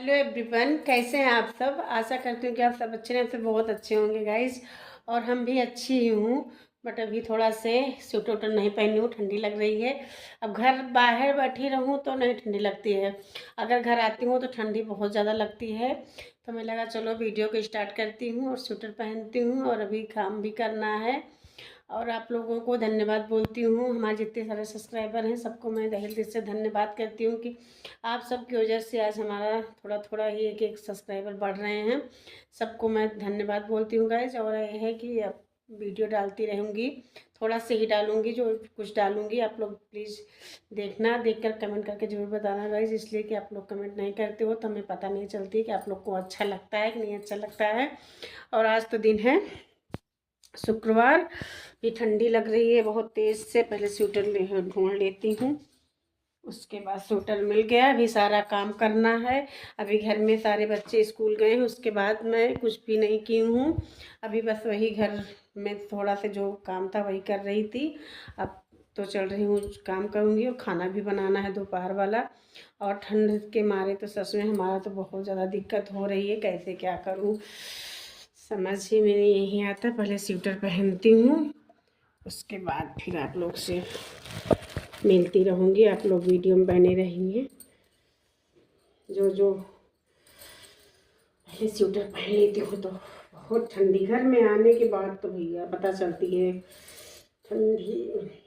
Hello everyone, कैसे हैं आप सब। आशा करती हूँ कि आप सब अच्छे हैं, सब बहुत अच्छे होंगे गाइस। और हम भी अच्छी ही हूँ। बट अभी थोड़ा से स्वेटर वोटर नहीं पहनी हूँ, ठंडी लग रही है। अब घर बाहर बैठी रहूँ तो नहीं ठंडी लगती है, अगर घर आती हूँ तो ठंडी बहुत ज़्यादा लगती है। तो मैं लगा चलो वीडियो को स्टार्ट करती हूँ और स्वेटर पहनती हूँ, और अभी काम भी करना है। और आप लोगों को धन्यवाद बोलती हूँ, हमारे जितने सारे सब्सक्राइबर हैं सबको मैं तहे दिल से धन्यवाद करती हूँ कि आप सबकी वजह से आज हमारा थोड़ा थोड़ा ही एक एक सब्सक्राइबर बढ़ रहे हैं। सबको मैं धन्यवाद बोलती हूँ गाइज। और ये है कि अब वीडियो डालती रहूँगी, थोड़ा से ही डालूँगी, जो कुछ डालूँगी आप लोग प्लीज़ देखना, देखकर कमेंट करके ज़रूर बताना गाइज। इसलिए कि आप लोग कमेंट नहीं करते हो तो हमें पता नहीं चलती कि आप लोग को अच्छा लगता है कि नहीं अच्छा लगता है। और आज तो दिन है शुक्रवार, भी ठंडी लग रही है बहुत तेज़ से। पहले स्वेटर ढूंढ लेती हूँ, उसके बाद स्वेटर मिल गया। अभी सारा काम करना है। अभी घर में सारे बच्चे स्कूल गए हैं, उसके बाद मैं कुछ भी नहीं की हूँ। अभी बस वही घर में थोड़ा सा जो काम था वही कर रही थी। अब तो चल रही हूँ, काम करूँगी और खाना भी बनाना है दोपहर वाला। और ठंड के मारे तो सच में हमारा तो बहुत ज़्यादा दिक्कत हो रही है, कैसे क्या करूँ समझ ही में नहीं आता। पहले स्वेटर पहनती हूँ, उसके बाद फिर आप लोग से मिलती रहूँगी। आप लोग वीडियो में बने रहेंगे। जो जो पहले स्वेटर पहन लेती हूँ तो बहुत ठंडी, घर में आने के बाद तो भैया पता चलती है ठंडी।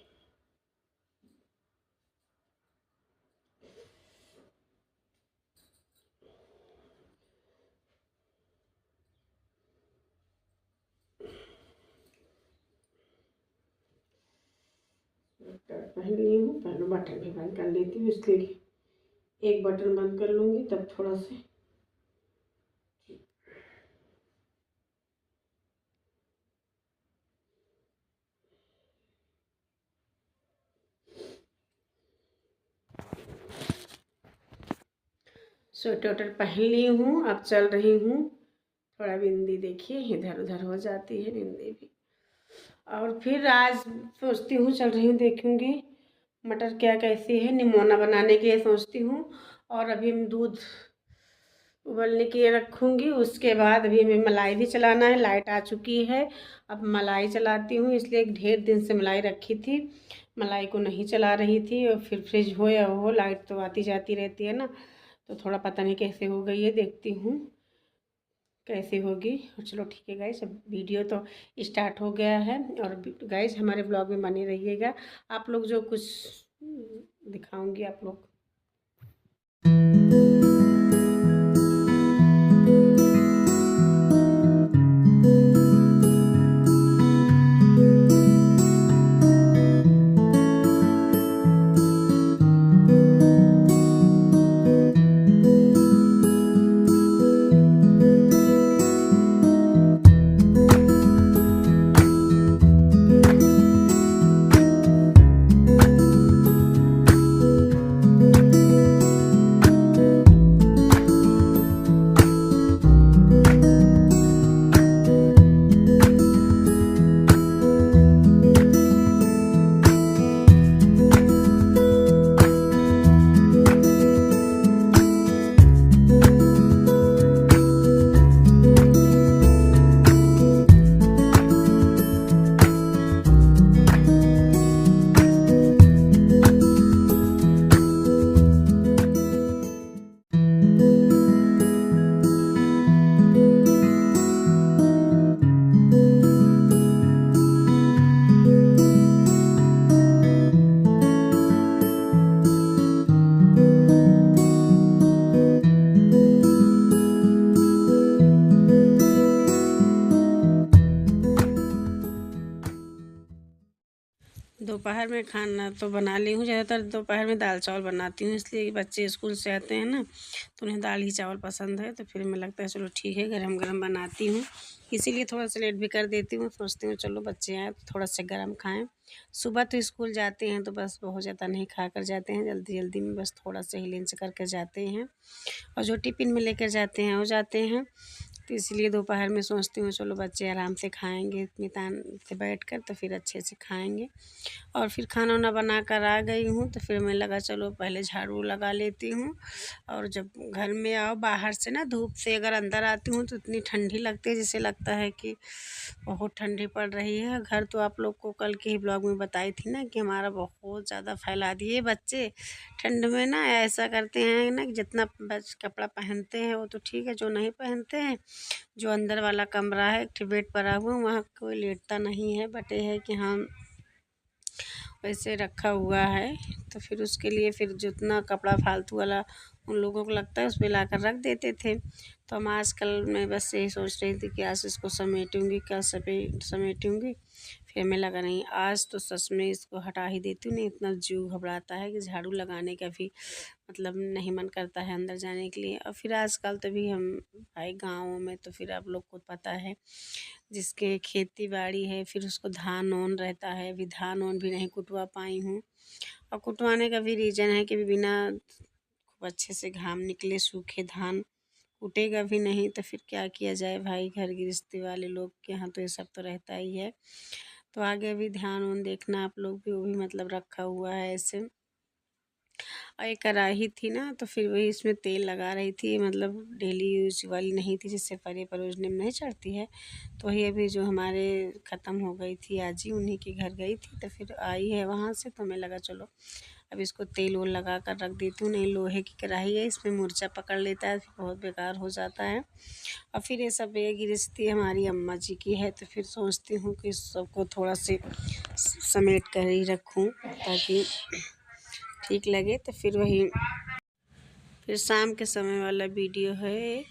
स्वेटर पहन ली हूँ, पहले बटन भी बंद कर लेती हूँ, इसलिए एक बटन बंद कर लूँगी तब थोड़ा से स्वेटर वोटर पहन ली हूँ। अब चल रही हूँ, थोड़ा बिंदी देखिए इधर उधर हो जाती है बिंदी भी। और फिर आज सोचती हूँ, चल रही हूँ देखूँगी मटर क्या कैसी है, निमोना बनाने के लिए सोचती हूँ। और अभी मैं दूध उबलने के लिए रखूँगी, उसके बाद अभी हमें मलाई भी चलाना है। लाइट आ चुकी है, अब मलाई चलाती हूँ। इसलिए ढेर दिन से मलाई रखी थी, मलाई को नहीं चला रही थी। और फिर फ्रिज हो या हो, लाइट तो आती जाती रहती है ना, तो थोड़ा पता नहीं कैसे हो गई है, देखती हूँ कैसे होगी। और चलो ठीक है गाइस, अब वीडियो तो स्टार्ट हो गया है। और गाइस हमारे ब्लॉग में बने रहिएगा, आप लोग जो कुछ दिखाऊंगी आप लोग। दोपहर में खाना तो बना ली हूँ, ज़्यादातर दोपहर में दाल चावल बनाती हूँ, इसलिए बच्चे स्कूल से आते हैं ना तो उन्हें दाल ही चावल पसंद है। तो फिर मैं लगता है चलो ठीक है गरम गरम बनाती हूँ, इसीलिए थोड़ा सा लेट भी कर देती हूँ। सोचती हूँ चलो बच्चे आए तो थोड़ा सा गरम खाएँ। सुबह तो स्कूल जाते हैं तो बस बहुत ज़्यादा नहीं खा कर जाते हैं, जल्दी जल्दी में बस थोड़ा सा ही लंच करके जाते हैं। और जो टिफ़िन में लेकर जाते हैं वो जाते हैं। तो इसलिए दोपहर में सोचती हूँ चलो बच्चे आराम से खाएंगे इत्मीनान से बैठ कर, तो फिर अच्छे से खाएंगे। और फिर खाना वाना बना कर आ गई हूँ, तो फिर मैं लगा चलो पहले झाड़ू लगा लेती हूँ। और जब घर में आओ बाहर से ना धूप से अगर अंदर आती हूँ तो इतनी ठंडी लगती है, जैसे लगता है कि बहुत ठंडी पड़ रही है। घर तो आप लोग को कल के ही ब्लॉग में बताई थी ना कि हमारा बहुत ज़्यादा फैला दिए बच्चे। ठंड में ना ऐसा करते हैं ना कि जितना बच कपड़ा पहनते हैं वो तो ठीक है, जो नहीं पहनते हैं, जो अंदर वाला कमरा है एक ठो बेड पड़ा हुआ वहाँ कोई लेटता नहीं है, बट ये है कि हम वैसे रखा हुआ है। तो फिर उसके लिए फिर जितना कपड़ा फालतू वाला उन लोगों को लगता है उस पर लाकर रख देते थे। तो हम आजकल मैं बस यही सोच रही थी कि आज इसको समेटूंगी, कल समेटूंगी। फिर हमें लगा नहीं आज तो सच में इसको हटा ही देती हूँ, नहीं इतना जीव घबराता है कि झाड़ू लगाने का भी मतलब नहीं मन करता है अंदर जाने के लिए। और फिर आजकल तो भी हम भाई गाँव में तो फिर आप लोग को पता है जिसके खेती बाड़ी है फिर उसको धान ओन रहता है, अभी धान ओन भी नहीं कुटवा पाई हूँ। और कुटवाने का भी रीज़न है कि बिना खूब अच्छे से घाम निकले सूखे धान कूटेगा भी नहीं, तो फिर क्या किया जाए भाई, घर गृहस्थी वाले लोग के यहाँ तो ये सब तो रहता ही है। तो आगे भी ध्यान उन देखना आप लोग भी, वो भी मतलब रखा हुआ है ऐसे। और एक कढ़ाई थी ना तो फिर वही इसमें तेल लगा रही थी, मतलब डेली यूज वाली नहीं थी जिससे फरे परोजने में नहीं चढ़ती है। तो वही अभी जो हमारे ख़त्म हो गई थी आज ही उन्हीं के घर गई थी, तो फिर आई है वहाँ से, तो मैं लगा चलो अब इसको तेल वोल लगा कर रख देती हूँ। नहीं लोहे की कढ़ाई है, इसमें मुर्चा पकड़ लेता है, फिर बहुत बेकार हो जाता है। और फिर ये सब ये गृहस्थी हमारी अम्मा जी की है, तो फिर सोचती हूँ कि इस सबको थोड़ा से समेट कर ही रखूँ ताकि ठीक लगे। तो फिर वही फिर शाम के समय वाला वीडियो है।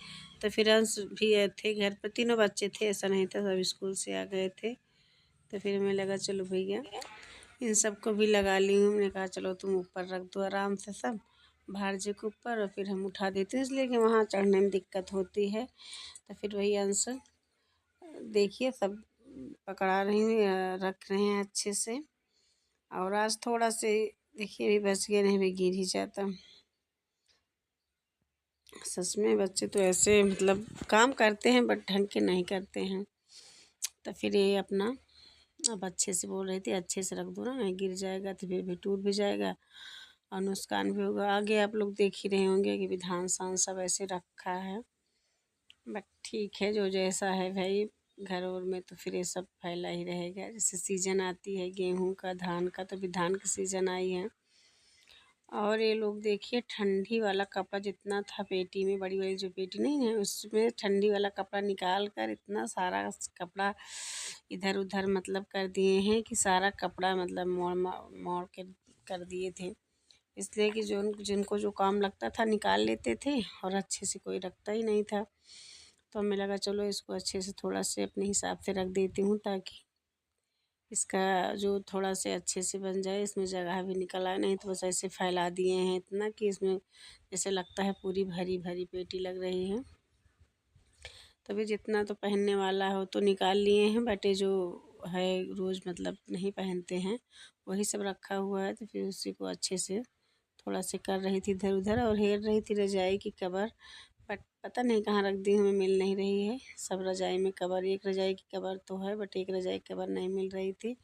तो फिर अंश भी थे घर पर, तीनों बच्चे थे, ऐसा नहीं था, सब स्कूल से आ गए थे। तो फिर हमें लगा चलो भैया इन सबको भी लगा ली हूँ। हमने कहा चलो तुम ऊपर रख दो आराम से सब भार्जे के ऊपर, और फिर हम उठा देते हैं इसलिए कि वहाँ चढ़ने में दिक्कत होती है। तो फिर वही अंश देखिए सब पकड़ा रही हूँ, रख रहे हैं अच्छे से। और आज थोड़ा से देखिए भी बच गए, नहीं भी गिर ही जाता। सच में बच्चे तो ऐसे मतलब काम करते हैं बट ढंग के नहीं करते हैं। तो फिर ये अपना अब अच्छे से बोल रही थी अच्छे से रख दो ना, नहीं गिर जाएगा तो फिर भी टूट भी जाएगा और नुकसान भी होगा। आगे आप लोग देख ही रहे होंगे कि विधान सान सब ऐसे रखा है, बट ठीक है जो जैसा है भाई, घर और में तो फिर ये सब फैला ही रहेगा। जैसे सीजन आती है गेहूं का धान का, तो भी धान की सीजन आई है। और ये लोग देखिए ठंडी वाला कपड़ा जितना था पेटी में, बड़ी बड़ी जो पेटी नहीं है उसमें ठंडी वाला कपड़ा निकाल कर इतना सारा कपड़ा इधर उधर मतलब कर दिए हैं कि सारा कपड़ा मतलब मोड़ मोड़ के कर दिए थे। इसलिए कि जो जिनको जो काम लगता था निकाल लेते थे और अच्छे से कोई रखता ही नहीं था। तो हमें लगा चलो इसको अच्छे से थोड़ा से अपने हिसाब से रख देती हूँ ताकि इसका जो थोड़ा से अच्छे से बन जाए, इसमें जगह भी निकल आए। नहीं तो बस ऐसे फैला दिए हैं इतना कि इसमें जैसे लगता है पूरी भरी भरी पेटी लग रही है। तभी जितना तो पहनने वाला हो तो निकाल लिए हैं, बट ये जो है रोज़ मतलब नहीं पहनते हैं वही सब रखा हुआ है। तो फिर उसी को अच्छे से थोड़ा से कर रही थी इधर उधर, और हेर रही थी रजाई की कवर, बट पता नहीं कहाँ रख दी, हमें मिल नहीं रही है। सब रजाई में कवर, एक रजाई की कवर तो है बट एक रजाई की कवर नहीं मिल रही थी।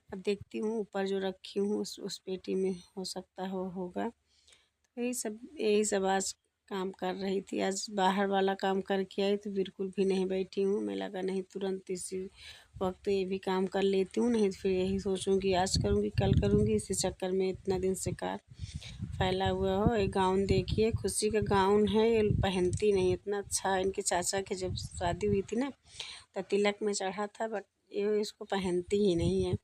अब देखती हूँ ऊपर जो रखी हूँ उस पेटी में हो सकता हो होगा। तो यही सब आज काम कर रही थी। आज बाहर वाला काम करके आई तो बिल्कुल भी नहीं बैठी हूँ। मैं लगा नहीं तुरंत इसी वक्त ये भी काम कर लेती हूँ, नहीं तो फिर यही सोचूंगी आज करूँगी कल करूँगी, इसी चक्कर में इतना दिन से कार फैला हुआ हो। ये गाउन देखिए खुशी का गाउन है, ये पहनती नहीं, इतना अच्छा इनके चाचा के जब शादी हुई थी ना तो तिलक में चढ़ा था, बट ये इसको पहनती ही नहीं है।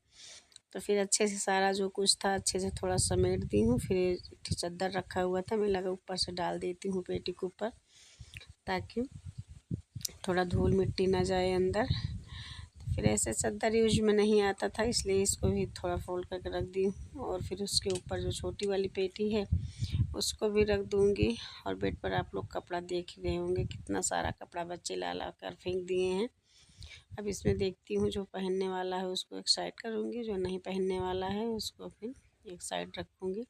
तो फिर अच्छे से सारा जो कुछ था अच्छे से थोड़ा समेट दी हूँ। फिर एक चद्दर रखा हुआ था, मैं लगा ऊपर से डाल देती हूँ पेटी के ऊपर ताकि थोड़ा धूल मिट्टी ना जाए अंदर। तो फिर ऐसे चद्दर यूज में नहीं आता था इसलिए इसको भी थोड़ा फोल्ड करके रख दी हूँ। और फिर उसके ऊपर जो छोटी वाली पेटी है उसको भी रख दूँगी। और बेड पर आप लोग कपड़ा देख ही रहे होंगे कितना सारा कपड़ा बच्चे ला ला कर फेंक दिए हैं। अब इसमें देखती हूँ जो पहनने वाला है उसको एक साइड करूँगी, जो नहीं पहनने वाला है उसको फिर एक साइड रखूँगी।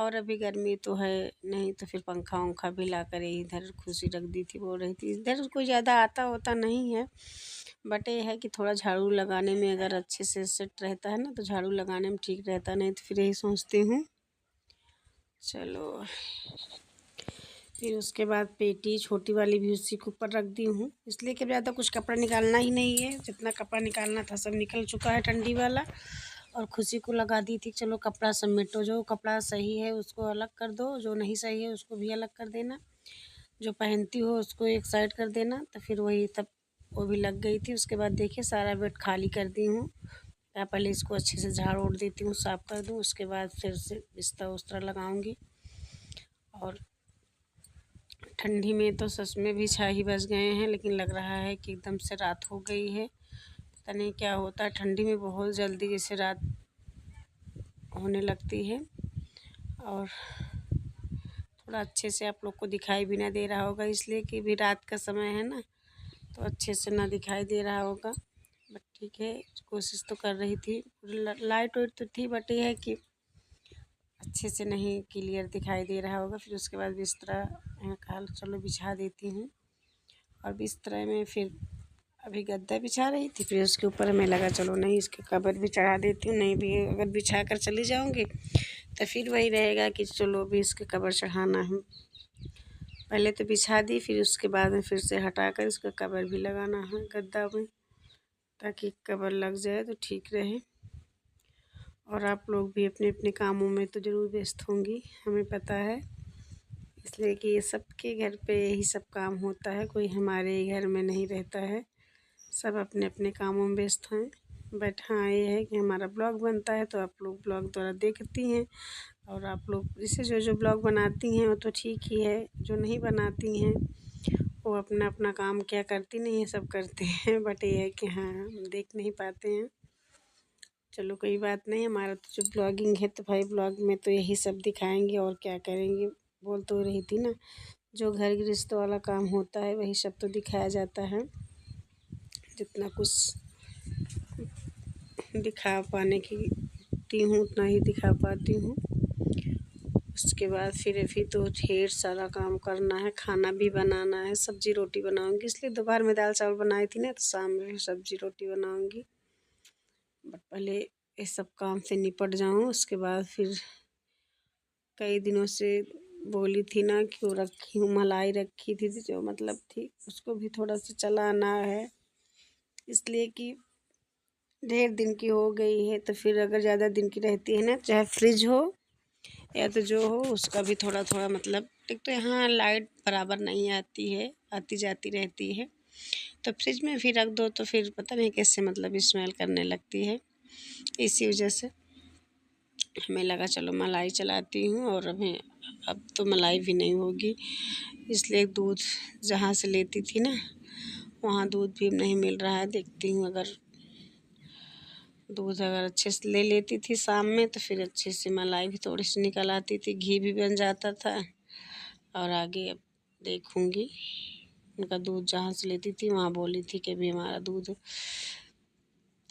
और अभी गर्मी तो है नहीं, तो फिर पंखा वंखा भी ला कर इधर खुशी रख दी थी, बोल रही थी इधर कोई ज़्यादा आता होता नहीं है, बट ये है कि थोड़ा झाड़ू लगाने में अगर अच्छे से सेट रहता है ना तो झाड़ू लगाने में ठीक रहता, नहीं तो फिर यही सोचती हूँ। चलो फिर उसके बाद पेटी छोटी वाली भी उसी के ऊपर रख दी हूँ, इसलिए कि ज़्यादा कुछ कपड़ा निकालना ही नहीं है, जितना कपड़ा निकालना था सब निकल चुका है ठंडी वाला। और खुशी को लगा दी थी चलो कपड़ा समेटो, जो कपड़ा सही है उसको अलग कर दो, जो नहीं सही है उसको भी अलग कर देना, जो पहनती हो उसको एक साइड कर देना। तो फिर वही तब वो भी लग गई थी। उसके बाद देखिए सारा बेड खाली कर दी हूँ। मैं पहले इसको अच्छे से झाड़ ओढ़ देती हूँ, साफ़ कर दूँ, उसके बाद फिर से बिस्तर उस्तर लगाऊँगी। और ठंडी में तो सच में भी 6 ही बज गए हैं, लेकिन लग रहा है कि एकदम से रात हो गई है। पता नहीं क्या होता है, ठंडी में बहुत जल्दी जैसे रात होने लगती है। और थोड़ा अच्छे से आप लोग को दिखाई भी ना दे रहा होगा, इसलिए कि भी रात का समय है ना, तो अच्छे से ना दिखाई दे रहा होगा। बट ठीक है, कोशिश तो कर रही थी। लाइट वाइट तो थी, बट ये है कि अच्छे से नहीं क्लियर दिखाई दे रहा होगा। फिर उसके बाद बिस्तरा कहा चलो बिछा देती हूँ। और बिस्तरे में फिर अभी गद्दा बिछा रही थी, फिर उसके ऊपर हमें लगा चलो नहीं इसके कवर भी चढ़ा देती हूँ। नहीं भी अगर बिछा कर चली जाऊँगी तो फिर वही रहेगा कि चलो भी इसके कवर चढ़ाना है। पहले तो बिछा दी, फिर उसके बाद में फिर से हटा कर इसका कवर भी लगाना है गद्दा में, ताकि कवर लग जाए तो ठीक रहे। और आप लोग भी अपने अपने कामों में तो ज़रूर व्यस्त होंगी, हमें पता है, इसलिए कि ये सबके घर पे यही सब काम होता है, कोई हमारे घर में नहीं रहता है, सब अपने अपने कामों में व्यस्त हैं। बट हाँ ये है कि हमारा ब्लॉग बनता है तो आप लोग ब्लॉग द्वारा देखती हैं, और आप लोग जैसे जो जो ब्लॉग बनाती हैं वो तो ठीक ही है, जो नहीं बनाती हैं वो अपना अपना काम क्या करती नहीं है, सब करते हैं। बट ये है कि हाँ हम देख नहीं पाते हैं। चलो कोई बात नहीं, हमारा तो जो ब्लॉगिंग है तो भाई ब्लॉग में तो यही सब दिखाएंगे और क्या करेंगे। बोल तो रही थी ना, जो घर गृहस्थ वाला काम होता है वही सब तो दिखाया जाता है, जितना कुछ दिखा पाने की हूँ उतना ही दिखा पाती हूँ। उसके बाद फिर अभी तो ढेर सारा काम करना है, खाना भी बनाना है, सब्ज़ी रोटी बनाऊंगी, इसलिए दोपहर में दाल चावल बनाई थी ना, तो शाम में सब्ज़ी रोटी बनाऊंगी। बट पहले इस सब काम से निपट जाऊँ, उसके बाद फिर कई दिनों से बोली थी ना कि वो रखी हूँ, मलाई रखी थी जो मतलब थी, उसको भी थोड़ा सा चलाना है, इसलिए कि ढेर दिन की हो गई है। तो फिर अगर ज़्यादा दिन की रहती है ना, चाहे फ्रिज हो या तो जो हो, उसका भी थोड़ा थोड़ा मतलब, एक तो यहाँ लाइट बराबर नहीं आती है, आती जाती रहती है, तो फ्रिज में भी रख दो तो फिर पता नहीं कैसे मतलब स्मेल करने लगती है। इसी वजह से हमें लगा चलो मलाई चलाती हूँ। और हमें अब तो मलाई भी नहीं होगी, इसलिए दूध जहाँ से लेती थी ना वहाँ दूध भी नहीं मिल रहा है। देखती हूँ अगर दूध अगर अच्छे से ले लेती थी शाम में तो फिर अच्छे से मलाई भी थोड़ी सी निकल आती थी, घी भी बन जाता था। और आगे अब देखूँगी, उनका दूध जहाँ से लेती थी वहाँ बोली थी कि अभी हमारा दूध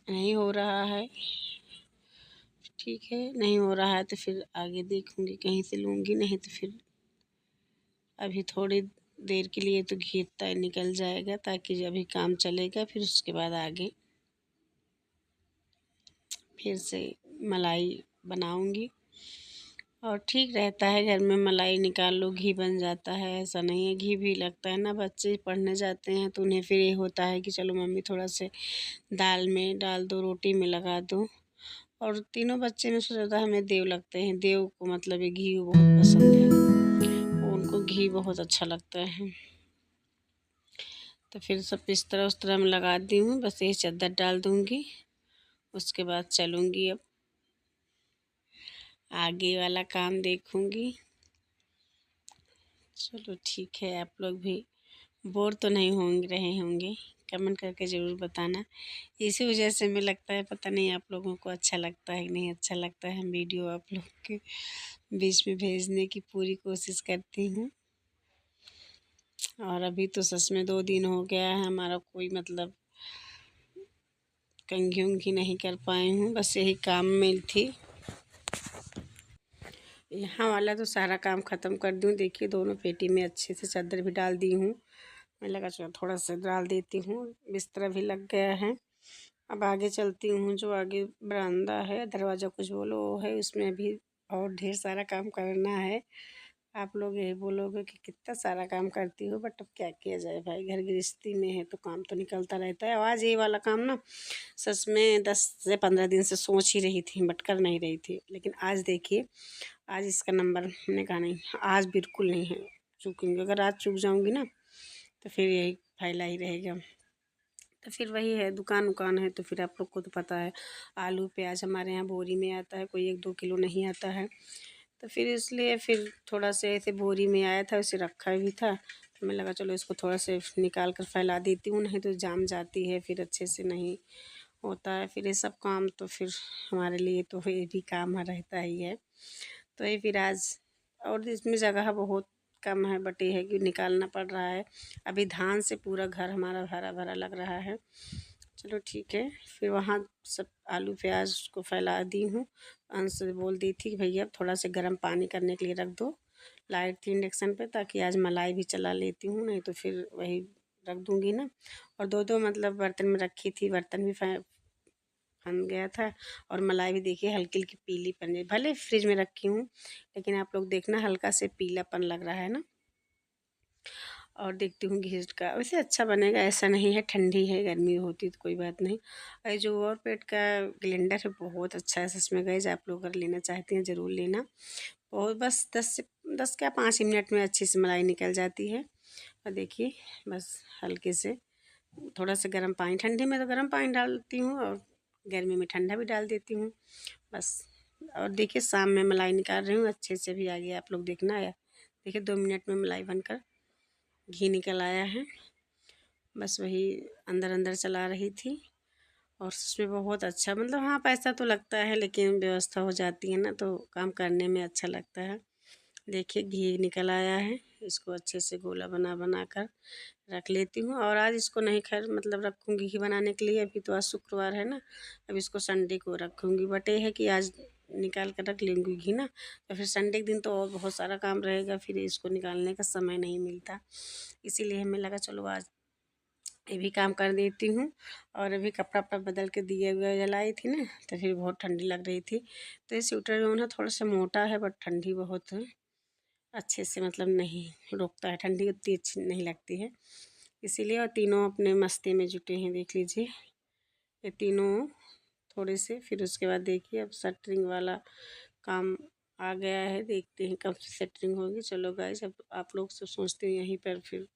नहीं हो रहा है। ठीक है, नहीं हो रहा है तो फिर आगे देखूँगी कहीं से लूँगी, नहीं तो फिर अभी थोड़ी देर के लिए तो घी इतना निकल जाएगा ताकि जब भी काम चलेगा फिर उसके बाद आगे फिर से मलाई बनाऊँगी। और ठीक रहता है, घर में मलाई निकाल लो घी बन जाता है, ऐसा नहीं है। घी भी लगता है ना, बच्चे पढ़ने जाते हैं तो उन्हें फिर ये होता है कि चलो मम्मी थोड़ा से दाल में डाल दो, रोटी में लगा दो। और तीनों बच्चे में से ज़्यादा हमें देव लगते हैं, देव को मतलब ये घी बहुत पसंद है, उनको घी बहुत अच्छा लगता है। तो फिर सब इस तरह उस तरह में लगा दी हूँ, बस यही चद्दर डाल दूँगी, उसके बाद चलूँगी अब आगे वाला काम देखूँगी। चलो ठीक है, आप लोग भी बोर तो नहीं होंगे रहे होंगे, कमेंट करके ज़रूर बताना। इसी वजह से हमें लगता है पता नहीं आप लोगों को अच्छा लगता है कि नहीं अच्छा लगता है, हम वीडियो आप लोग के बीच में भेजने की पूरी कोशिश करती हूँ। और अभी तो सच में 2 दिन हो गया है, हमारा कोई मतलब कंघी उंघी नहीं कर पाई हूँ, बस यही काम में थी। यहाँ वाला तो सारा काम ख़त्म कर दूँ। देखिए दोनों पेटी में अच्छे से चादर भी डाल दी हूँ। मैं लगा चलो थोड़ा सा डाल देती हूँ, बिस्तर भी लग गया है। अब आगे चलती हूँ। जो आगे बरामदा है, दरवाज़ा कुछ बोलो वो है, उसमें भी और ढेर सारा काम करना है। आप लोग यही बोलोगे कि कितना सारा काम करती हो, बट अब क्या किया जाए भाई, घर गृहस्थी में है तो काम तो निकलता रहता है। आज ये वाला काम ना सच में 10 से 15 दिन से सोच ही रही थी, बट कर नहीं रही थी। लेकिन आज देखिए, आज इसका नंबर मैंने कहा नहीं, आज बिल्कुल नहीं है चूकूँगी। अगर आज चूक जाऊँगी ना तो फिर यही फैला ही रहेगा। तो फिर वही है, दुकान उकान है तो फिर आप लोग को तो पता है, आलू प्याज हमारे यहाँ बोरी में आता है, कोई 1-2 किलो नहीं आता है। तो फिर इसलिए फिर थोड़ा से ऐसे बोरी में आया था, उसे रखा भी था, तो मैं लगा चलो इसको थोड़ा से निकाल कर फैला देती हूँ, नहीं तो जाम जाती है, फिर अच्छे से नहीं होता है। फिर ये सब काम तो फिर हमारे लिए तो ये भी काम रहता ही है। तो ये फिर आज, और इसमें जगह बहुत कम है, बट ये है कि निकालना पड़ रहा है। अभी धान से पूरा घर हमारा भरा भरा लग रहा है। चलो ठीक है। फिर वहाँ सब आलू प्याज को फैला दी हूँ। अंश से बोल दी थी कि भैया थोड़ा सा गर्म पानी करने के लिए रख दो। लाइट थी इंडक्शन पे, ताकि आज मलाई भी चला लेती हूँ, नहीं तो फिर वही रख दूँगी ना। और दो दो मतलब बर्तन में रखी थी, बर्तन भी बन गया था। और मलाई भी देखिए हल्की हल्की पीली पन गई, भले फ्रिज में रखी हूँ लेकिन आप लोग देखना हल्का से पीलापन लग रहा है ना। और देखती हूँ घी का वैसे अच्छा बनेगा, ऐसा नहीं है, ठंडी है, गर्मी होती तो कोई बात नहीं। और जो और पेट का ग्लेंडर है बहुत अच्छा है सच में गाइस, आप लोग अगर लेना चाहते हैं ज़रूर लेना। और बस 10 क्या 5 मिनट में अच्छी से मलाई निकल जाती है। और देखिए बस हल्के से थोड़ा सा गर्म पानी, ठंडी में तो गर्म पानी डालती हूँ और गर्मी में ठंडा भी डाल देती हूँ बस। और देखिए शाम में मलाई निकाल रही हूँ, अच्छे से भी आ गया, आप लोग देखना है। देखिए 2 मिनट में मलाई बनकर घी निकल आया है। बस वही अंदर अंदर चला रही थी। और उसमें बहुत अच्छा मतलब, हाँ पैसा तो लगता है लेकिन व्यवस्था हो जाती है ना, तो काम करने में अच्छा लगता है। देखिए घी निकल आया है, इसको अच्छे से गोला बना बना कर रख लेती हूँ। और आज इसको नहीं खैर मतलब रखूँगी घी बनाने के लिए, अभी तो आज शुक्रवार है ना, अब इसको संडे को रखूँगी। बट ये है कि आज निकाल कर रख लूँगी घी ना, तो फिर संडे के दिन तो और बहुत सारा काम रहेगा, फिर इसको निकालने का समय नहीं मिलता। इसीलिए हमें लगा चलो आज ये भी काम कर देती हूँ। और अभी कपड़ा वपड़ा बदल के दिए हुए जलाई थी ना, तो फिर बहुत ठंडी लग रही थी। तो ये स्वेटर जो है ना थोड़ा सा मोटा है, बट ठंडी बहुत है, अच्छे से मतलब नहीं रोकता है, ठंडी उतनी अच्छी नहीं लगती है इसीलिए। और तीनों अपने मस्ती में जुटे हैं, देख लीजिए ये तीनों थोड़े से। फिर उसके बाद देखिए अब शटरिंग वाला काम आ गया है, देखते हैं कब से शटरिंग होगी। चलो गाइस अब आप लोग सब सोचते हैं यहीं पर फिर